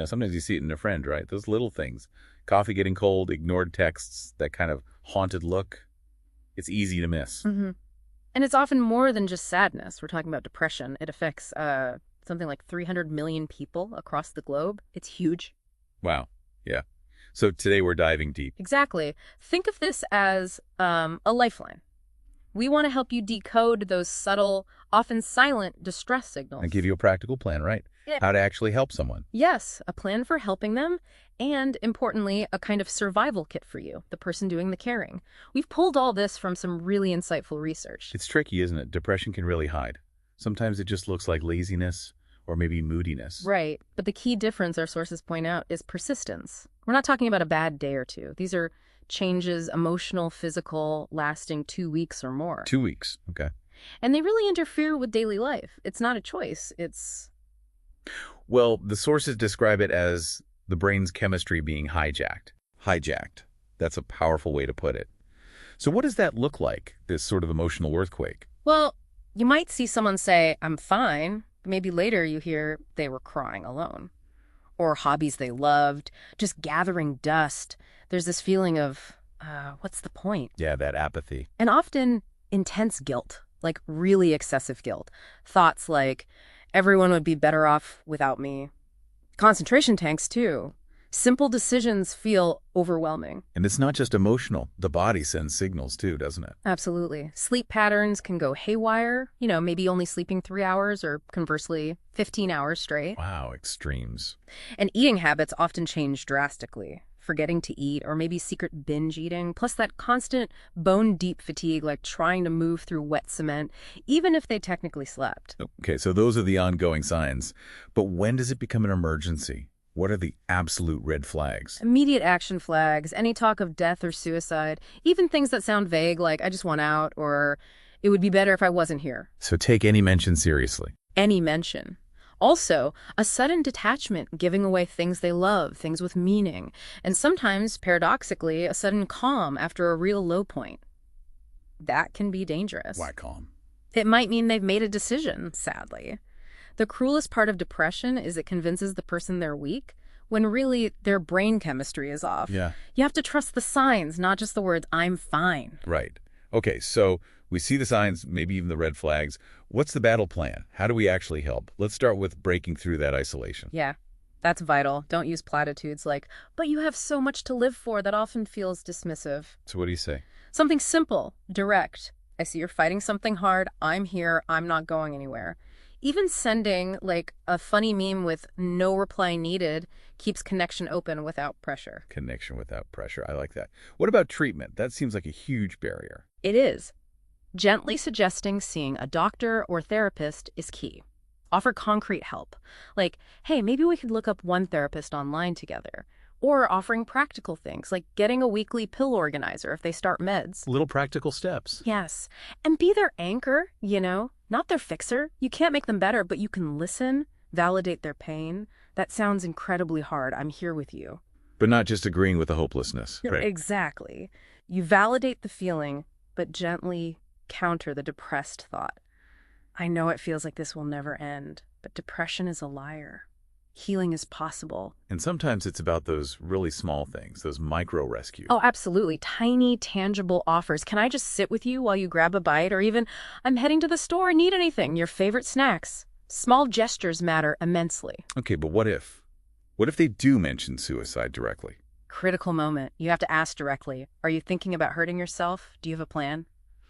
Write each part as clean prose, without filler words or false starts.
Sometimes you see it in a friend, right? Those little things. Coffee getting cold, ignored texts, that kind of haunted look. It's easy to miss. Mm-hmm. And it's often more than just sadness. We're talking about depression. It affects something like 300 million people across the globe. It's huge. Wow. Yeah. So today we're diving deep. Exactly. Think of this as a lifeline. We want to help you decode those subtle, often silent distress signals. And give you a practical plan, right? Yeah. How to actually help someone. Yes, a plan for helping them, and importantly, a kind of survival kit for you, the person doing the caring. We've pulled all this from some really insightful research. It's tricky, isn't it? Depression can really hide. Sometimes it just looks like laziness or maybe moodiness. Right, but the key difference our sources point out is persistence. We're not talking about a bad day or two. These are changes, emotional, physical, lasting 2 weeks or more. 2 weeks, okay. And they really interfere with daily life. It's not a choice, it's... Well, the sources describe it as the brain's chemistry being hijacked. Hijacked. That's a powerful way to put it. So what does that look like, this sort of emotional earthquake? Well, you might see someone say, I'm fine, but maybe later you hear they were crying alone. Or hobbies they loved, just gathering dust. There's this feeling of, what's the point? Yeah, that apathy. And often intense guilt, like really excessive guilt. Thoughts like, everyone would be better off without me. Concentration tanks, too. Simple decisions feel overwhelming. And it's not just emotional. The body sends signals, too, doesn't it? Absolutely. Sleep patterns can go haywire, maybe only sleeping 3 hours or conversely 15 hours straight. Wow, extremes. And eating habits often change drastically. Forgetting to eat or maybe secret binge eating, plus that constant bone-deep fatigue like trying to move through wet cement, even if they technically slept. Okay, so those are the ongoing signs. But when does it become an emergency? What are the absolute red flags? Immediate action flags, any talk of death or suicide, even things that sound vague like, I just want out, or it would be better if I wasn't here. So take any mention seriously. Any mention. Also, a sudden detachment, giving away things they love, things with meaning, and sometimes, paradoxically, a sudden calm after a real low point. That can be dangerous. Why calm? It might mean they've made a decision, sadly. The cruelest part of depression is it convinces the person they're weak, when really their brain chemistry is off. Yeah. You have to trust the signs, not just the words, I'm fine. Right. Okay, so we see the signs, maybe even the red flags. What's the battle plan? How do we actually help? Let's start with breaking through that isolation. Yeah, that's vital. Don't use platitudes like, but you have so much to live for, that often feels dismissive. So what do you say? Something simple, direct. I see you're fighting something hard. I'm here. I'm not going anywhere. Even sending like a funny meme with no reply needed keeps connection open without pressure. Connection without pressure. I like that. What about treatment? That seems like a huge barrier. It is. Gently suggesting seeing a doctor or therapist is key. Offer concrete help. Like, hey, maybe we could look up one therapist online together. Or offering practical things like getting a weekly pill organizer if they start meds. Little practical steps. Yes. And be their anchor, not their fixer. You can't make them better, but you can listen, validate their pain. That sounds incredibly hard. I'm here with you. But not just agreeing with the hopelessness. Right. Exactly. You validate the feeling, but gently counter the depressed thought. I know it feels like this will never end, but depression is a liar. Healing is possible. And sometimes it's about those really small things, those micro rescues. Oh, absolutely. Tiny, tangible offers. Can I just sit with you while you grab a bite? Or even, I'm heading to the store, need anything? Your favorite snacks. Small gestures matter immensely. Okay, but what if? What if they do mention suicide directly? Critical moment. You have to ask directly. Are you thinking about hurting yourself? Do you have a plan?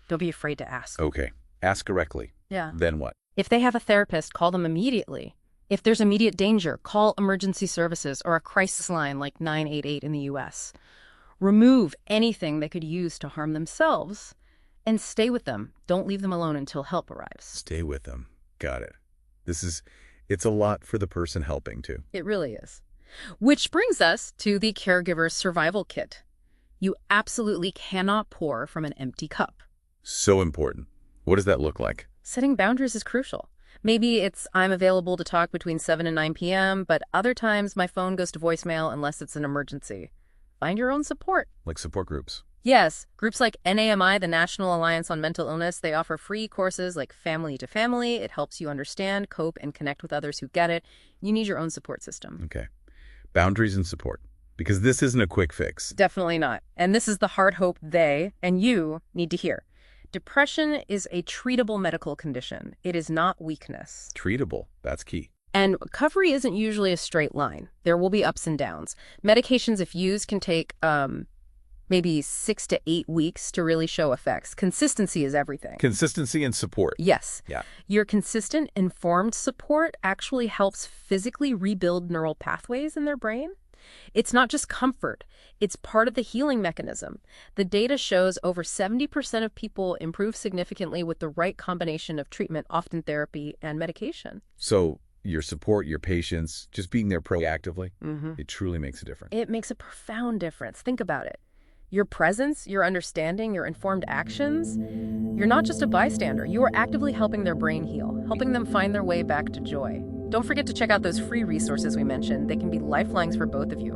Don't be afraid to ask. Okay. Ask directly. Yeah. Then what? If they have a therapist, call them immediately. If there's immediate danger, call emergency services or a crisis line like 988 in the U.S. Remove anything they could use to harm themselves and stay with them. Don't leave them alone until help arrives. Stay with them. Got it. It's a lot for the person helping, too. It really is. Which brings us to the caregiver's survival kit. You absolutely cannot pour from an empty cup. So important. What does that look like? Setting boundaries is crucial. Maybe it's I'm available to talk between 7 and 9 p.m., but other times my phone goes to voicemail unless it's an emergency. Find your own support. Like support groups. Yes. Groups like NAMI, the National Alliance on Mental Illness, they offer free courses like Family to Family. It helps you understand, cope, and connect with others who get it. You need your own support system. Okay. Boundaries and support. Because this isn't a quick fix. Definitely not. And this is the hard hope they and you need to hear. Depression is a treatable medical condition. It is not weakness. Treatable. That's key. And recovery isn't usually a straight line. There will be ups and downs. Medications, if used, can take maybe 6 to 8 weeks to really show effects. Consistency is everything. Consistency and support. Yes. Yeah. Your consistent, informed support actually helps physically rebuild neural pathways in their brain. It's not just comfort. It's part of the healing mechanism. The data shows over 70% of people improve significantly with the right combination of treatment, often therapy, and medication. So your support, your patience, just being there proactively, it truly makes a difference. It makes a profound difference. Think about it. Your presence, your understanding, your informed actions, you're not just a bystander. You are actively helping their brain heal, helping them find their way back to joy. Don't forget to check out those free resources we mentioned. They can be lifelines for both of you.